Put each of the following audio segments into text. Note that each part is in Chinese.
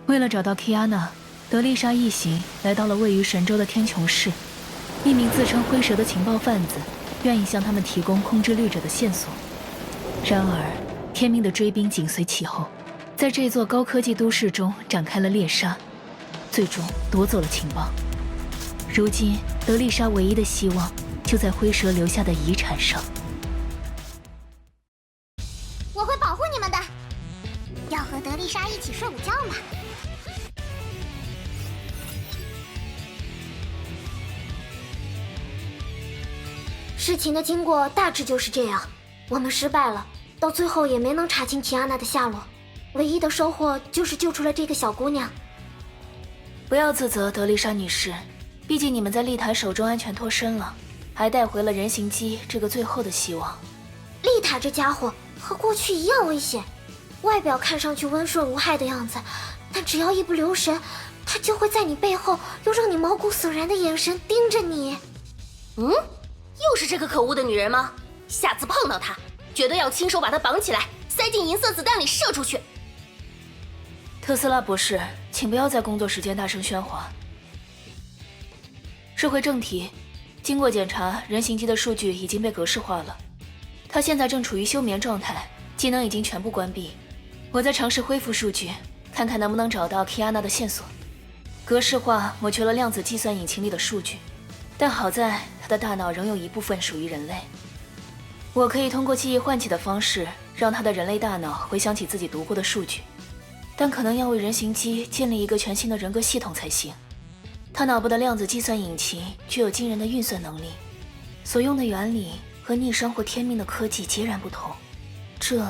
为了找到 Kiana， 德丽莎一行来到了位于神州的天穹市。一名自称灰蛇的情报贩子愿意向他们提供控制律者的线索。然而，天命的追兵紧随其后，在这座高科技都市中展开了猎杀，最终夺走了情报。如今，德丽莎唯一的希望就在灰蛇留下的遗产上。我会保护你们的。要和德丽莎一起睡午觉吗？事情的经过大致就是这样，我们失败了，到最后也没能查清提安娜的下落，唯一的收获就是救出了这个小姑娘。不要自责，德丽莎女士，毕竟你们在利塔手中安全脱身了，还带回了人形机这个最后的希望。利塔这家伙和过去一样危险，外表看上去温顺无害的样子，但只要一不留神，他就会在你背后用让你毛骨悚然的眼神盯着你。又是这个可恶的女人吗？下次碰到她，绝对要亲手把她绑起来，塞进银色子弹里射出去。特斯拉博士，请不要在工作时间大声喧哗。说回正题，经过检查，人形机的数据已经被格式化了，它现在正处于休眠状态，机能已经全部关闭。我在尝试恢复数据，看看能不能找到 Kiana 的线索。格式化抹去了量子计算引擎里的数据，但好在他的大脑仍有一部分属于人类。我可以通过记忆唤起的方式，让他的人类大脑回想起自己读过的数据，但可能要为人形机建立一个全新的人格系统才行。他脑部的量子计算引擎具有惊人的运算能力，所用的原理和逆商或天命的科技截然不同。这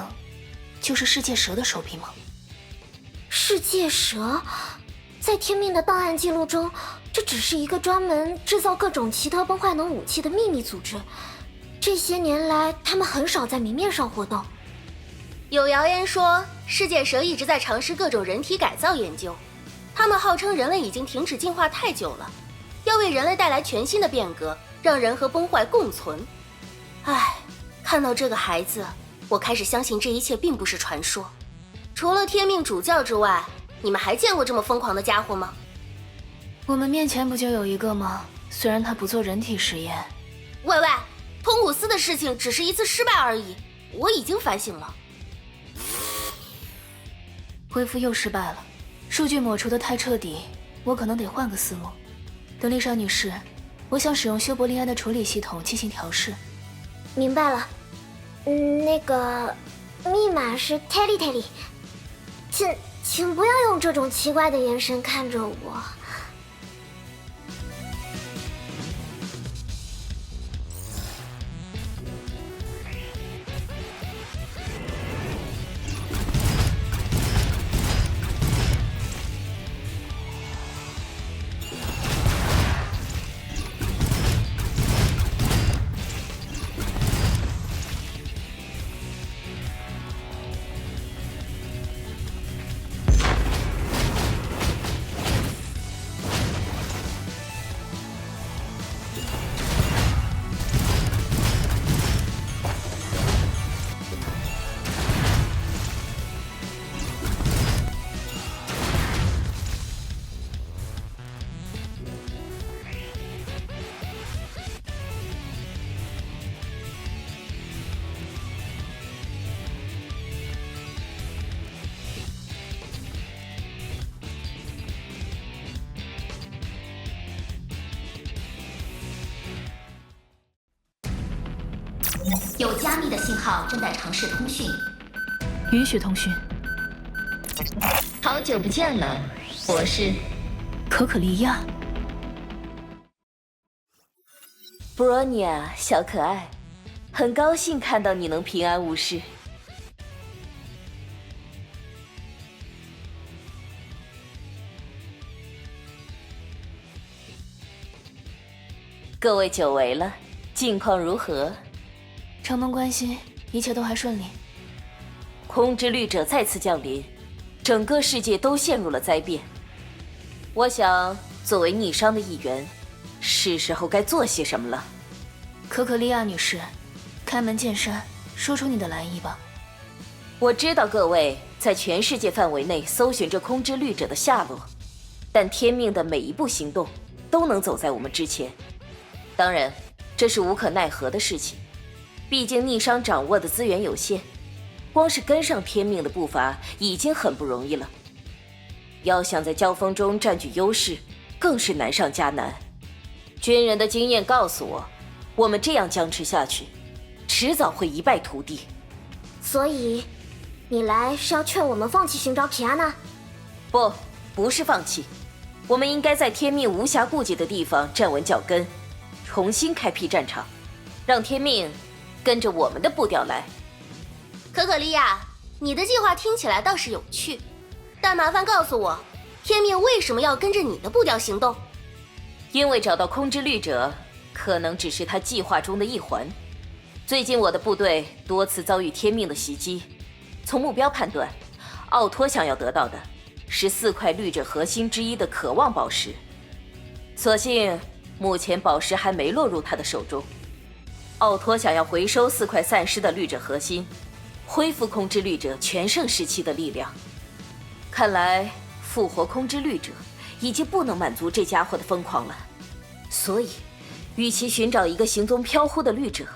就是世界蛇的手笔吗？世界蛇？在天命的档案记录中，这只是一个专门制造各种奇特崩坏能武器的秘密组织。这些年来，他们很少在明面上活动。有谣言说，世界蛇一直在尝试各种人体改造研究。他们号称人类已经停止进化太久了，要为人类带来全新的变革，让人和崩坏共存。唉，看到这个孩子，我开始相信这一切并不是传说。除了天命主教之外，你们还见过这么疯狂的家伙吗？我们面前不就有一个吗？虽然他不做人体实验。喂喂，通古斯的事情只是一次失败而已，我已经反省了。恢复又失败了，数据抹除的太彻底，我可能得换个思路。德丽莎女士，我想使用休伯利安的处理系统进行调试。明白了，那个密码是 Telly， 请不要用这种奇怪的眼神看着我。有加密的信号正在尝试通讯，允许通讯。好久不见了，博士。可可利亚。布罗尼亚，小可爱，很高兴看到你能平安无事。各位久违了，近况如何？承蒙关心，一切都还顺利。空之律者再次降临，整个世界都陷入了灾变。我想，作为逆商的一员，是时候该做些什么了。可可利亚女士，开门见山，说出你的来意吧。我知道各位在全世界范围内搜寻着空之律者的下落，但天命的每一步行动都能走在我们之前。当然，这是无可奈何的事情，毕竟逆商掌握的资源有限，光是跟上天命的步伐已经很不容易了。要想在交锋中占据优势，更是难上加难。军人的经验告诉我，我们这样僵持下去，迟早会一败涂地。所以，你来是要劝我们放弃寻找皮亚娜？不是放弃，我们应该在天命无暇顾及的地方站稳脚跟，重新开辟战场，让天命跟着我们的步调来。可可利亚，你的计划听起来倒是有趣，但麻烦告诉我，天命为什么要跟着你的步调行动？因为找到空之律者，可能只是他计划中的一环。最近我的部队多次遭遇天命的袭击，从目标判断，奥托想要得到的是4块律者核心之一的渴望宝石。所幸目前宝石还没落入他的手中。奥托想要回收4块散失的律者核心，恢复空之律者全盛时期的力量。看来复活空之律者已经不能满足这家伙的疯狂了，所以与其寻找一个行踪飘忽的律者，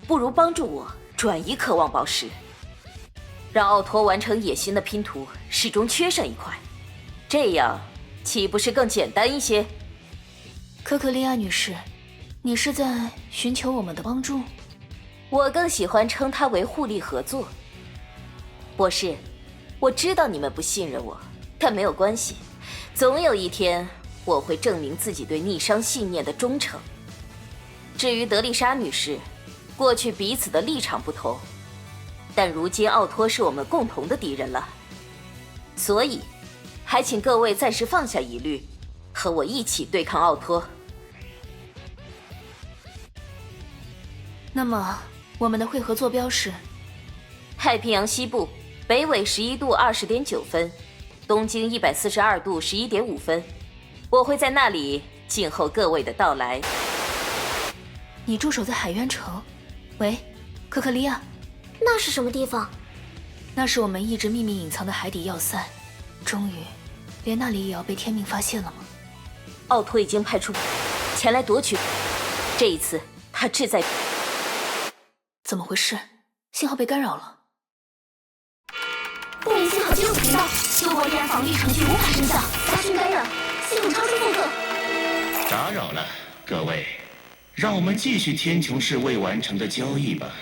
不如帮助我转移渴望宝石，让奥托完成野心的拼图始终缺上一块，这样岂不是更简单一些？可可利亚女士，你是在寻求我们的帮助？我更喜欢称它为互利合作。博士，我知道你们不信任我，但没有关系，总有一天我会证明自己对逆商信念的忠诚。至于德丽莎女士，过去彼此的立场不同，但如今奥托是我们共同的敌人了，所以还请各位暂时放下疑虑，和我一起对抗奥托。那么我们的会合坐标是太平洋西部，北纬11度20.9分，东经142度11.5分。我会在那里静候各位的到来。你驻守在海渊城。喂，可可利亚，那是什么地方？那是我们一直秘密隐藏的海底要塞。终于，连那里也要被天命发现了吗？奥托已经派出前来夺取，这一次他志在……怎么回事？信号被干扰了。不明信号接入频道，修博依然防御程序无法升降，杂讯干扰，系统超出负荷。打扰了，各位，让我们继续天穹市未完成的交易吧。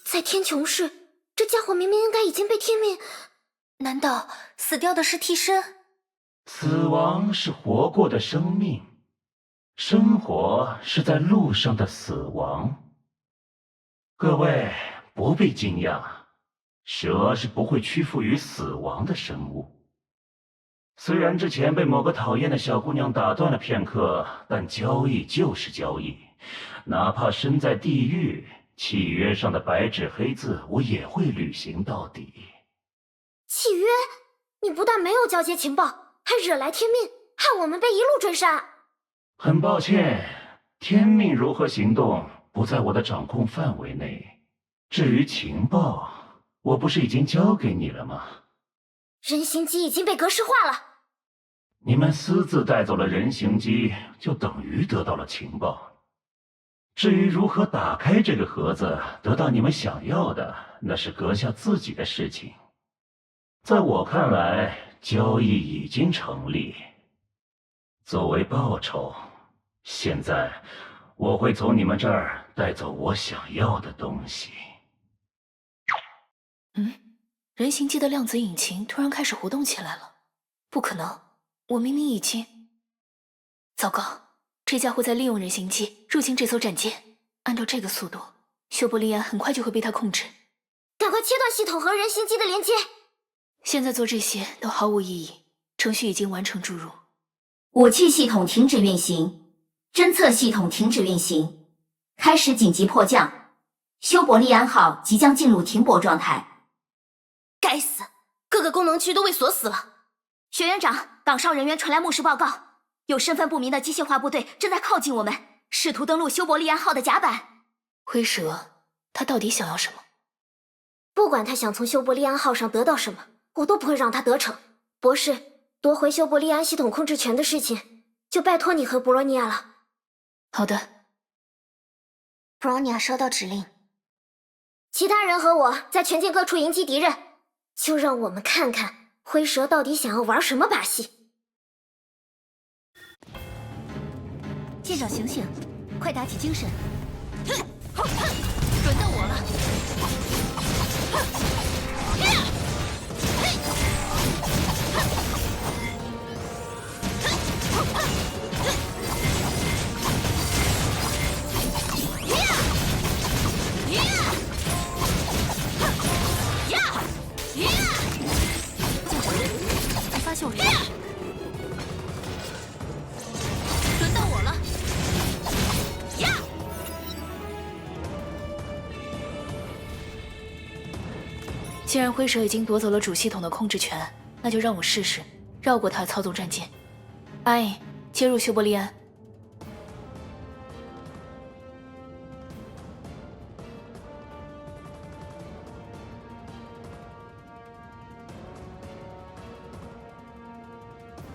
在天穹市，这家伙明明应该已经被天命……难道死掉的是替身？死亡是活过的生命，生活是在路上的死亡。各位不必惊讶，蛇是不会屈服于死亡的生物。虽然之前被某个讨厌的小姑娘打断了片刻，但交易就是交易，哪怕身在地狱，契约上的白纸黑字我也会履行到底。契约？你不但没有交接情报，还惹来天命，害我们被一路追杀。很抱歉，天命如何行动不在我的掌控范围内。至于情报，我不是已经交给你了吗？人形机已经被格式化了。你们私自带走了人形机，就等于得到了情报。至于如何打开这个盒子，得到你们想要的，那是阁下自己的事情。在我看来，交易已经成立。作为报酬，现在我会从你们这儿带走我想要的东西。人形机的量子引擎突然开始活动起来了。不可能，我明明已经……糟糕，这家伙在利用人形机入侵这艘战舰。按照这个速度，修伯利安很快就会被他控制。赶快切断系统和人形机的连接。现在做这些都毫无意义，程序已经完成注入。武器系统停止运行，侦测系统停止运行，开始紧急迫降。修伯利安号即将进入停泊状态。该死，各个功能区都被锁死了。学院长，岗哨人员传来目视报告，有身份不明的机械化部队正在靠近我们，试图登陆修伯利安号的甲板。灰蛇，他到底想要什么？不管他想从修伯利安号上得到什么，我都不会让他得逞。博士，夺回修伯利安系统控制权的事情，就拜托你和博罗尼亚了。好的。布罗尼亚收到指令，其他人和我在全境各处迎击敌人，就让我们看看灰蛇到底想要玩什么把戏。舰长醒醒，快打起精神！轮到我了。你发现我轮到我了。既然灰蛇已经夺走了主系统的控制权，那就让我试试绕过他操纵战舰。阿影，切入修伯利安。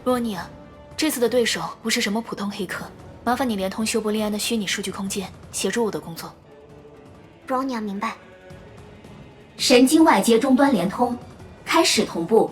罗尼亚，这次的对手不是什么普通黑客，麻烦你连通修伯利安的虚拟数据空间，协助我的工作。布罗尼亚明白。神经外接终端连通，开始同步。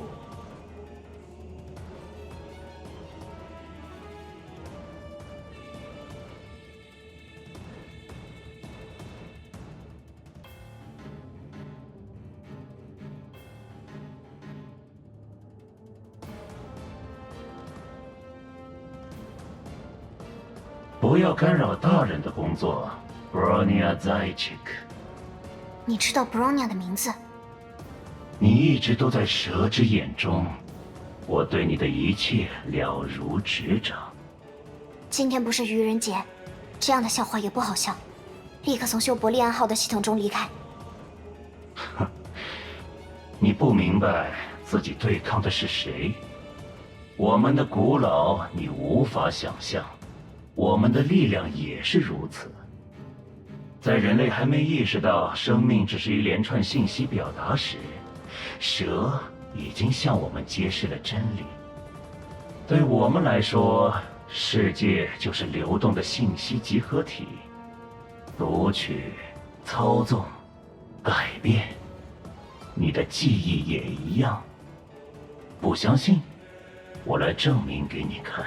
不要干扰大人的工作 ，Bronya Zaychik。你知道布罗尼亚的名字？你一直都在蛇之眼中，我对你的一切了如指掌。今天不是愚人节，这样的笑话也不好笑。立刻从修伯利安号的系统中离开。你不明白自己对抗的是谁？我们的古老你无法想象，我们的力量也是如此。在人类还没意识到生命只是一连串信息表达时，蛇已经向我们揭示了真理。对我们来说，世界就是流动的信息集合体，读取、操纵、改变。你的记忆也一样。不相信？我来证明给你看。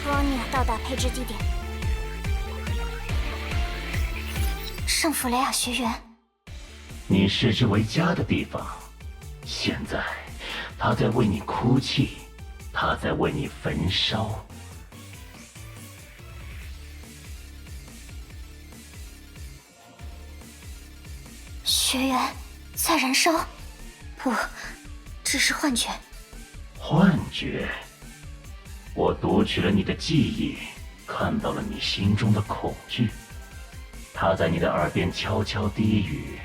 布罗尼亚到达配置地点，圣弗雷亚学园。你视之为家的地方，现在他在为你哭泣，他在为你焚烧。学园在燃烧？不，只是幻觉。幻觉？我读取了你的记忆，看到了你心中的恐惧。他在你的耳边悄悄低语：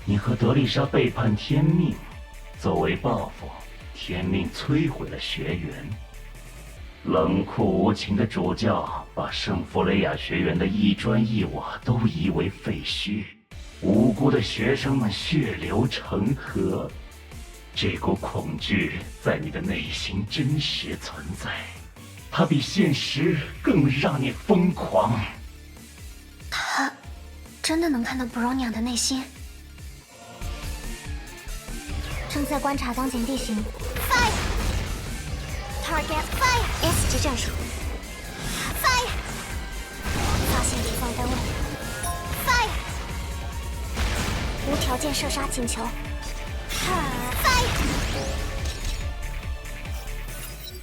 你和德丽莎背叛天命，作为报复，天命摧毁了学园。冷酷无情的主教把圣弗雷亚学园的一砖一瓦都夷为废墟，无辜的学生们血流成河。这股恐惧在你的内心真实存在，它比现实更让你疯狂。他真的能看到布罗尼亚的内心。正在观察当前地形。Fire! Target Fire! S 级战术。Fire! 发现敌方单位。Fire! 无条件射杀请求。Fire!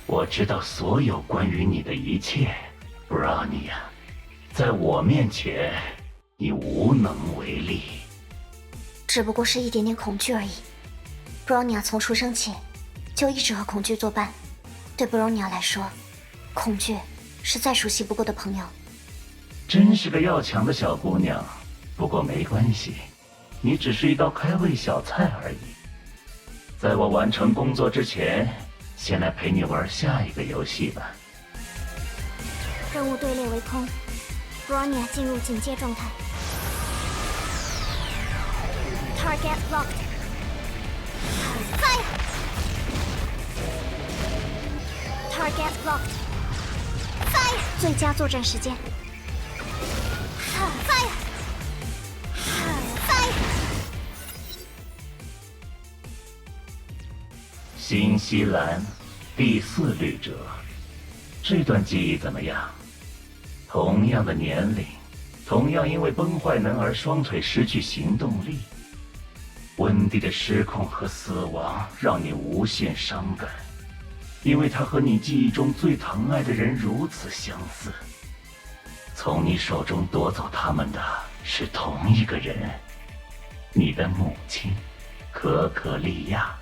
我知道所有关于你的一切，布拉尼亚，在我面前，你无能为力。只不过是一点点恐惧而已。布罗尼亚从出生起就一直和恐惧作伴，对布荣尼亚来说，恐惧是再熟悉不过的朋友。真是个要强的小姑娘，不过没关系，你只是一道开胃小菜而已。在我完成工作之前，先来陪你玩下一个游戏吧。任务队列为空，布荣尼亚进入警戒状态。Target locked. Fire. Target locked. Fire. 最佳作战时间。Fire. Fire. 新西兰第4旅者，这段记忆怎么样？同样的年龄，同样因为崩坏能而双腿失去行动力。温蒂的失控和死亡让你无限伤感，因为他和你记忆中最疼爱的人如此相似。从你手中夺走他们的是同一个人，你的母亲，可可利亚。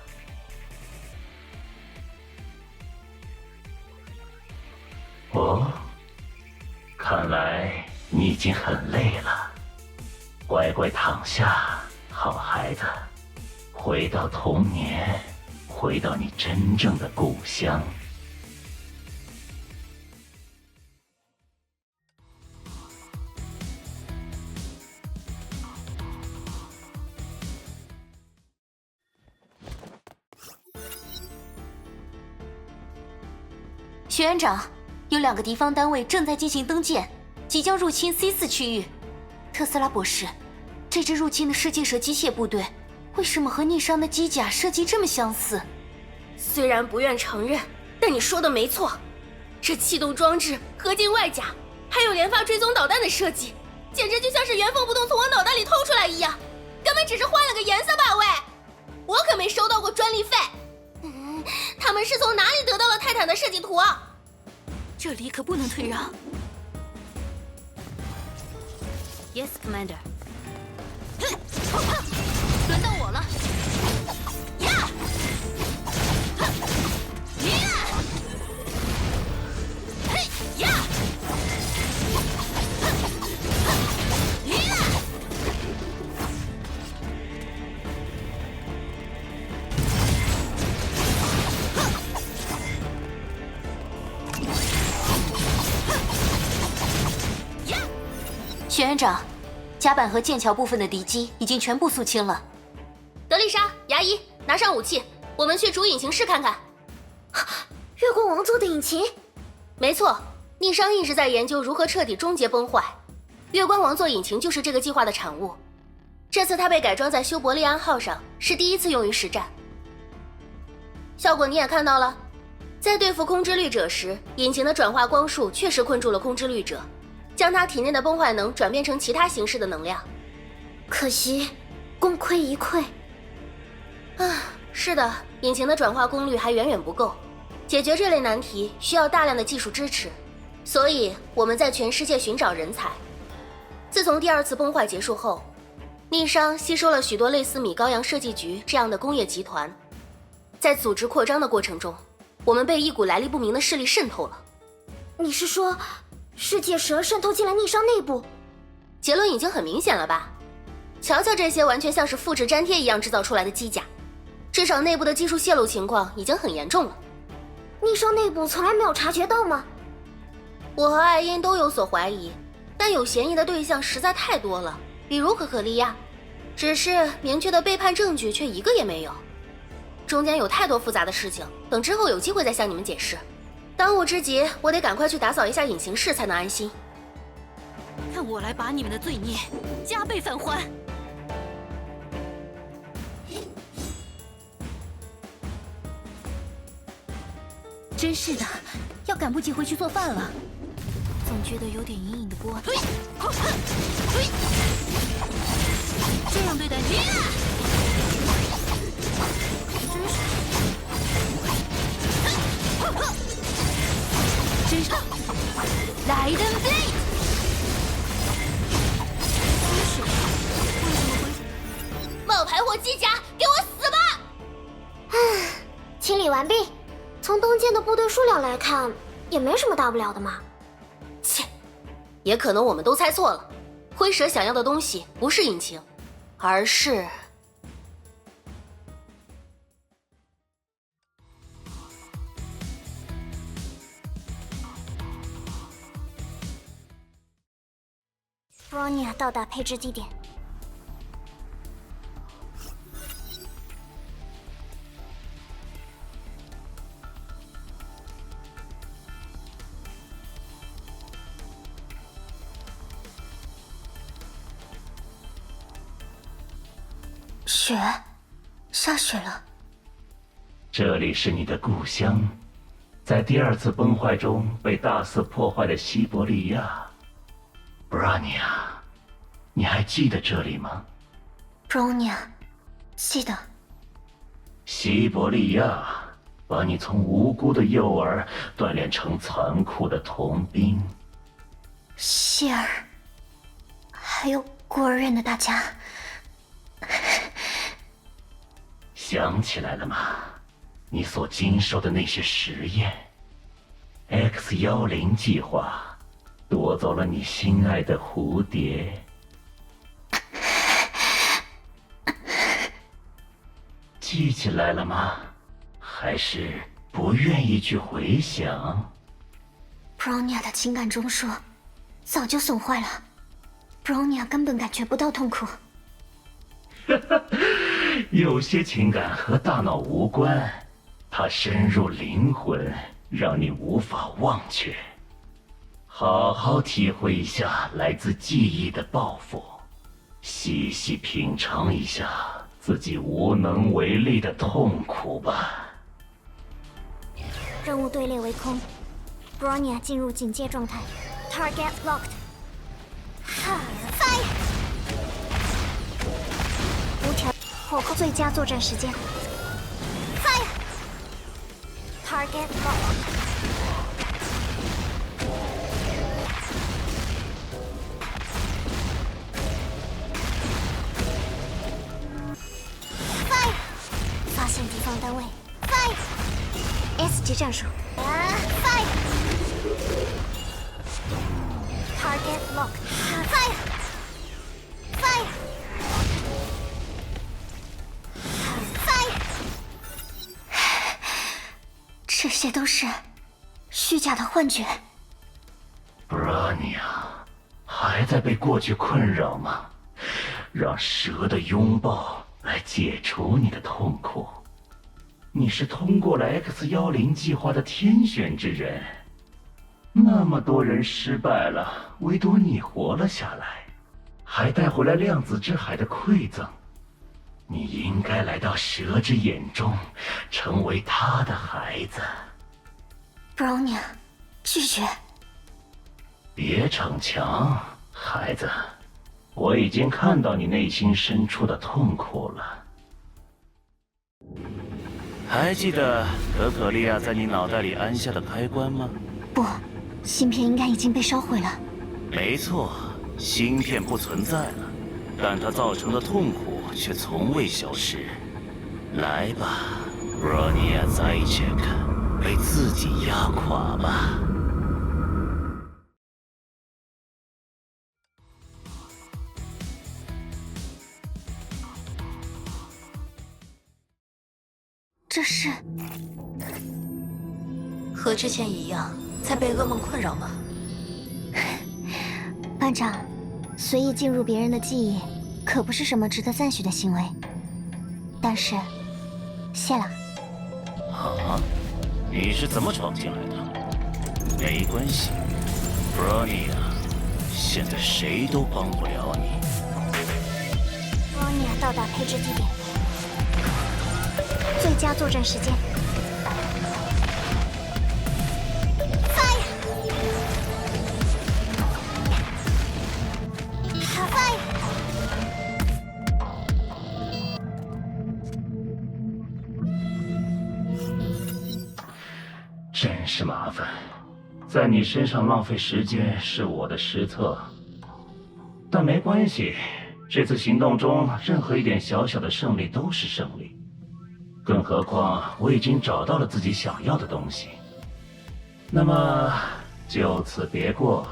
哦，看来你已经很累了，乖乖躺下，好孩子，回到童年，回到你真正的故乡。学院长，有2个敌方单位正在进行登舰，即将入侵 C4区域。特斯拉博士，这支入侵的世界蛇机械部队，为什么和逆商的机甲设计这么相似？虽然不愿承认，但你说的没错。这气动装置、合金外甲，还有连发追踪导弹的设计，简直就像是原封不动从我脑袋里偷出来一样，根本只是换了个颜色吧？喂，我可没收到过专利费。他们是从哪里得到了泰坦的设计图啊？这里可不能退让。Yes, Commander。轮到我了。呀！嘿呀！学院长，甲板和剑桥部分的敌机已经全部肃清了。德丽莎、牙医，拿上武器，我们去主引擎室看看。月光王做的引擎？没错，逆商一直在研究如何彻底终结崩坏。月光王座引擎就是这个计划的产物。这次它被改装在休伯利安号上，是第一次用于实战。效果你也看到了，在对付空之律者时，引擎的转化光束确实困住了空之律者，将他体内的崩坏能转变成其他形式的能量。可惜，功亏一篑。是的，引擎的转化功率还远远不够，解决这类难题需要大量的技术支持，所以我们在全世界寻找人才。自从第2次崩坏结束后，逆商吸收了许多类似米高扬设计局这样的工业集团，在组织扩张的过程中，我们被一股来历不明的势力渗透了。你是说，世界蛇渗透进了逆商内部？结论已经很明显了吧？瞧瞧这些完全像是复制粘贴一样制造出来的机甲，至少内部的技术泄露情况已经很严重了。逆商内部从来没有察觉到吗？我和艾因都有所怀疑，但有嫌疑的对象实在太多了，比如可可利亚，只是明确的背叛证据却一个也没有。中间有太多复杂的事情，等之后有机会再向你们解释。当务之急，我得赶快去打扫一下隐形室才能安心。看我来把你们的罪孽加倍返还！真是的，要赶不及回去做饭了。总觉得有点隐隐的波动。这样对待你，真是来登飞！真是，为什么会？冒牌货机甲，给我死吧！清理完毕。从登舰的部队数量来看，也没什么大不了的嘛。切，也可能我们都猜错了。灰蛇想要的东西不是引擎，而是……布罗尼亚到达配置地点。雪，下雪了。这里是你的故乡，在第二次崩坏中被大肆破坏的西伯利亚。布拉尼亚，你还记得这里吗？布罗尼亚，记得。西伯利亚把你从无辜的幼儿锻炼成残酷的童兵。希尔，还有孤儿院的大家。想起来了吗？你所经受的那些实验 ，X10计划夺走了你心爱的蝴蝶。记起来了吗？还是不愿意去回想？布罗尼亚的情感中枢早就损坏了，布罗尼亚根本感觉不到痛苦。有些情感和大脑无关，它深入灵魂，让你无法忘却。好好体会一下来自记忆的报复，细细品尝一下自己无能为力的痛苦吧。任务队列为空，布罗尼亚进入警戒状态 ，Target locked。Fire！ 无条火控最佳作战时间。Fire！Target locked。Fire！ 发现敌方单位。Fire！S 级战术。Fire！Target locked。Fire！Fire！ 这些都是虚假的幻觉。布拉尼亚，还在被过去困扰吗？让蛇的拥抱来解除你的痛苦。你是通过了 X10计划的天选之人，那么多人失败了，唯独你活了下来，还带回来量子之海的馈赠。你应该来到蛇之眼中，成为他的孩子。布罗尼亚，拒绝。别逞强，孩子，我已经看到你内心深处的痛苦了。还记得可可利亚在你脑袋里安下的开关吗？不，芯片应该已经被烧毁了。没错，芯片不存在了，但它造成的痛苦却从未消失。来吧 ，Bronya Zaychek， 被自己压垮吧。这是和之前一样，在被噩梦困扰吗？班长，随意进入别人的记忆，可不是什么值得赞许的行为。但是，谢了。啊？你是怎么闯进来的？没关系 ，Bronya， 现在谁都帮不了你。Bronya到达配置地点。最佳作战时间。Fire！ Fire！ 真是麻烦，在你身上浪费时间是我的失策，但没关系，这次行动中任何一点小小的胜利都是胜利。更何况我已经找到了自己想要的东西。那么就此别过，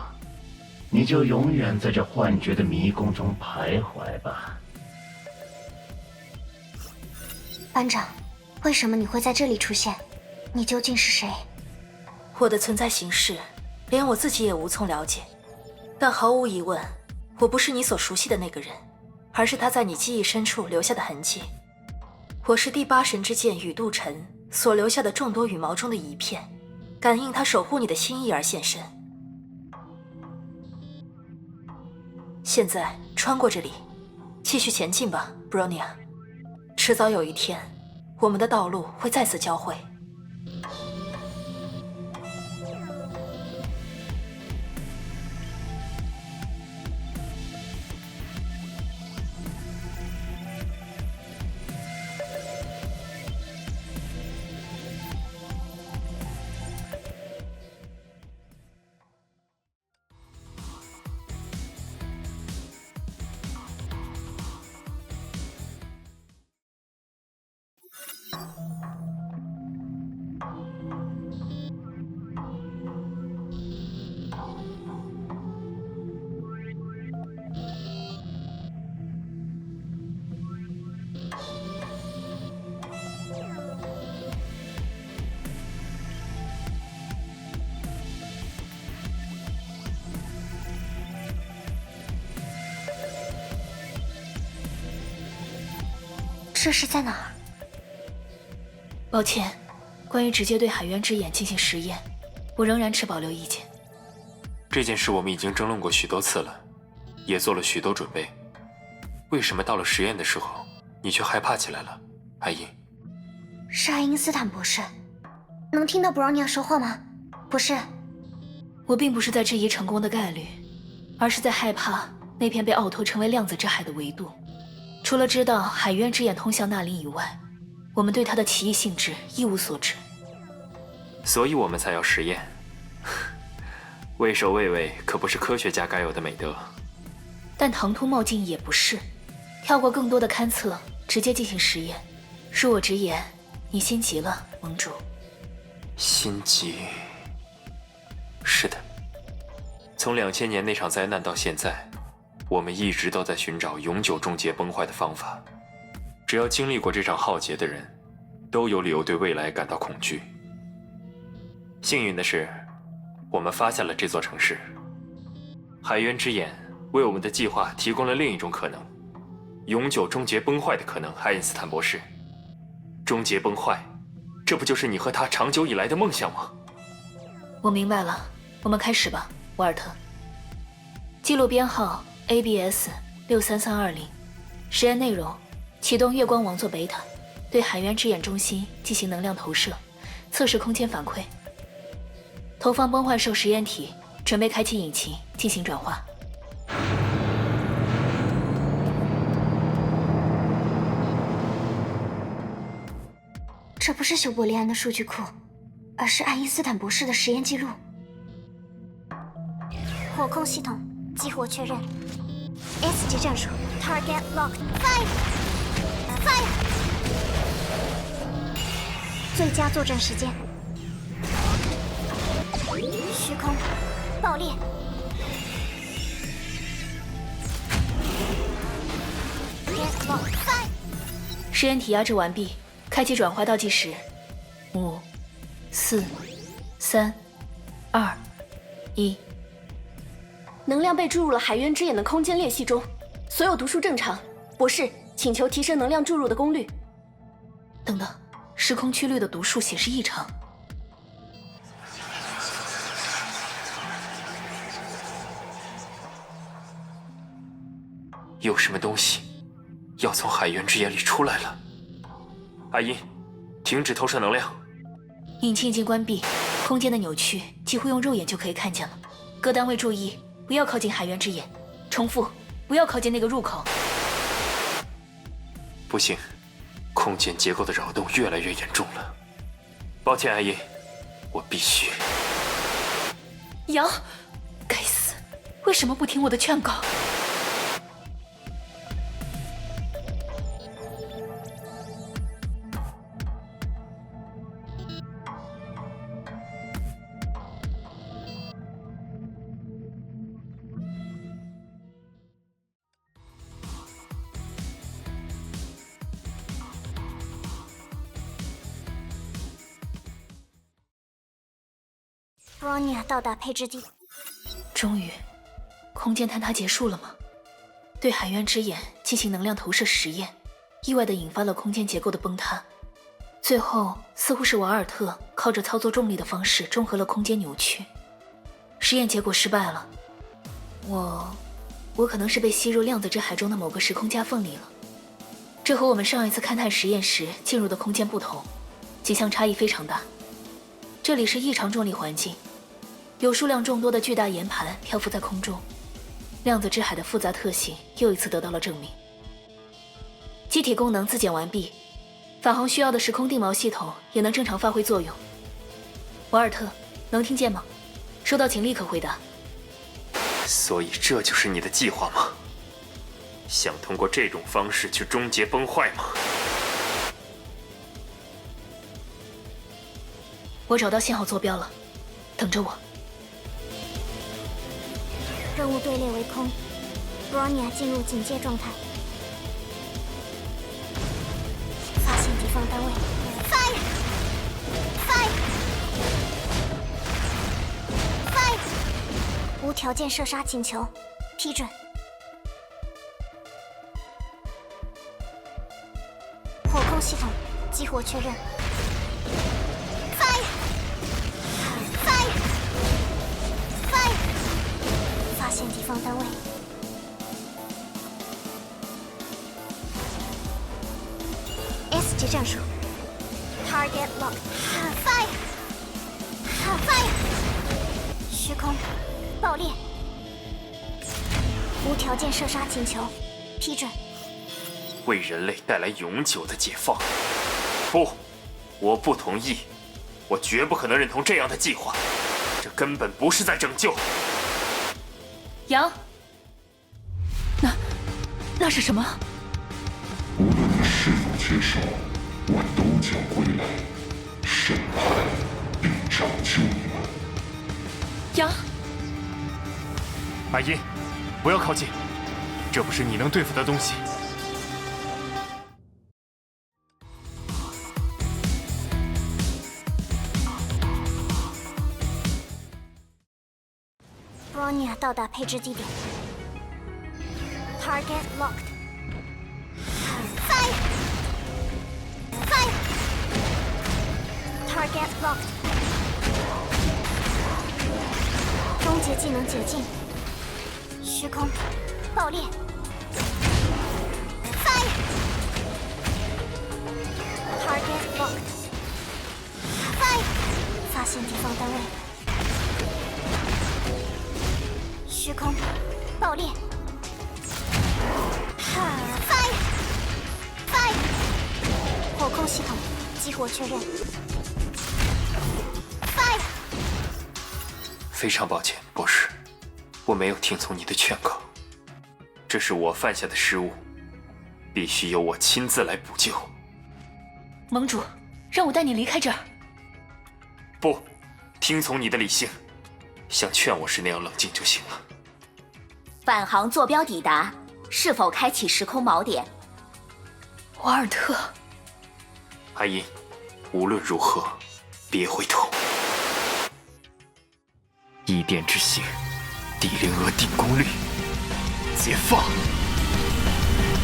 你就永远在这幻觉的迷宫中徘徊吧。班长，为什么你会在这里出现？你究竟是谁？我的存在形式，连我自己也无从了解。但毫无疑问，我不是你所熟悉的那个人，而是他在你记忆深处留下的痕迹。我是第8神之剑羽渡尘所留下的众多羽毛中的一片，感应他守护你的心意而现身。现在穿过这里，继续前进吧 ，Bronya。迟早有一天，我们的道路会再次交汇。这是在哪儿？抱歉，关于直接对海渊之眼进行实验，我仍然持保留意见。这件事我们已经争论过许多次了，也做了许多准备。为什么到了实验的时候，你却害怕起来了，艾因？是爱因斯坦博士，能听到 Bronya 说话吗？不是，我并不是在质疑成功的概率，而是在害怕那片被奥托称为量子之海的维度。除了知道海渊之眼通向那里以外，我们对它的奇异性质一无所知。所以我们才要实验。畏首畏尾可不是科学家该有的美德。但唐突冒进也不是，跳过更多的勘测，直接进行实验。恕我直言，你心急了，盟主。心急。是的，从2000年那场灾难到现在，我们一直都在寻找永久终结崩坏的方法。只要经历过这场浩劫的人，都有理由对未来感到恐惧。幸运的是，我们发现了这座城市。海渊之眼为我们的计划提供了另一种可能，永久终结崩坏的可能。爱因斯坦博士，终结崩坏，这不就是你和他长久以来的梦想吗？我明白了，我们开始吧，瓦尔特。记录编号 ABS-63320，实验内容：启动月光王座贝塔，对海渊之眼中心进行能量投射，测试空间反馈。投放崩坏兽实验体，准备开启引擎进行转化。这不是休伯利安的数据库，而是爱因斯坦博士的实验记录。火控系统激活确认 ，S 级战术 ，Target locked， Fire， 最佳作战时间，虚空爆裂。实验体压制完毕，开启转化倒计时：5、4、3、2、1。能量被注入了海渊之眼的空间裂隙中，所有读数正常。博士，请求提升能量注入的功率。等等，时空曲率的读数显示异常。有什么东西要从海渊之眼里出来了。阿音，停止投射能量。引擎已经关闭，空间的扭曲几乎用肉眼就可以看见了。各单位注意，不要靠近海渊之眼。重复，不要靠近那个入口。不行，空间结构的扰动越来越严重了。抱歉，阿音，我必须。瑶，该死，为什么不听我的劝告？ Bronya 到达配置地。终于，空间坍塌结束了吗？对海渊之眼进行能量投射实验，意外地引发了空间结构的崩塌。最后，似乎是瓦尔特靠着操作重力的方式中和了空间扭曲。实验结果失败了。我可能是被吸入量子之海中的某个时空夹缝里了。这和我们上一次勘探实验时进入的空间不同，景象差异非常大。这里是异常重力环境，有数量众多的巨大岩盘漂浮在空中，量子之海的复杂特性又一次得到了证明。机体功能自检完毕，法航需要的时空定锚系统也能正常发挥作用。瓦尔特，能听见吗？收到请立刻回答。所以这就是你的计划吗？想通过这种方式去终结崩坏吗？我找到信号坐标了，等着我。任务队列为空 ，Bronya 进入警戒状态。发现敌方单位 ，Fire！ 无条件射杀请求，批准。火控系统激活确认。Fire！ 发现敌方单位。S 级战术。Target lock。Fire！ 虚空。爆裂！无条件射杀请求，批准。为人类带来永久的解放？不，我不同意，我绝不可能认同这样的计划，这根本不是在拯救。杨，那是什么？无论你是否接受，我都将归来，审判并拯救你们。杨。阿音，不要靠近，这不是你能对付的东西。Bronya 到达配置地点。Target locked。Fire！ Target locked。终结技能解禁。虚空，爆裂 ！Fire！ Target locked。Fire！ 发现敌方单位。虚空，爆裂 ！Fire！ 火控系统激活确认。Fire！ 非常抱歉，博士。我没有听从你的劝告，这是我犯下的失误，必须由我亲自来补救。盟主，让我带你离开这儿。不，听从你的理性，像劝我时那样冷静就行了。返航坐标抵达，是否开启时空锚点？瓦尔特，阿音，无论如何，别回头。异电之星。地灵额定功率，解放！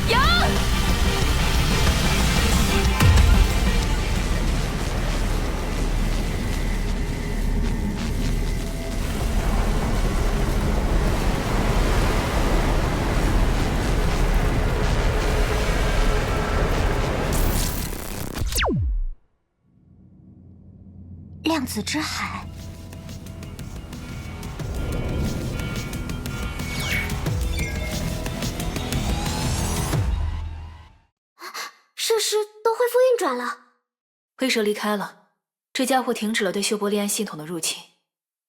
杨！量子之海。设施都恢复运转了。灰蛇离开了，这家伙停止了对修伯利安系统的入侵，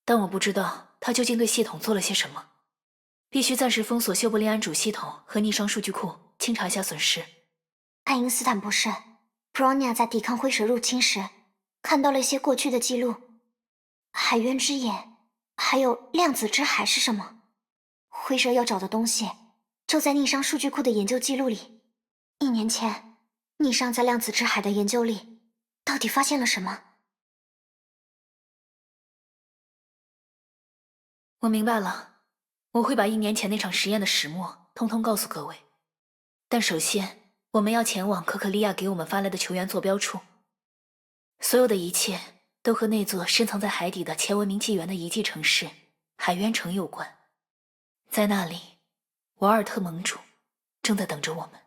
但我不知道他究竟对系统做了些什么。必须暂时封锁修伯利安主系统和逆商数据库，清查一下损失。爱因斯坦博士 ，Bronya 在抵抗灰蛇入侵时，看到了一些过去的记录。海渊之眼，还有量子之海是什么？灰蛇要找的东西，就在逆商数据库的研究记录里。1年前。逆商在量子之海的研究里，到底发现了什么？我明白了，我会把1年前那场实验的始末通通告诉各位。但首先，我们要前往可可利亚给我们发来的球员坐标处。所有的一切都和那座深藏在海底的前文明纪元的遗迹城市海渊城有关。在那里，瓦尔特盟主正在等着我们。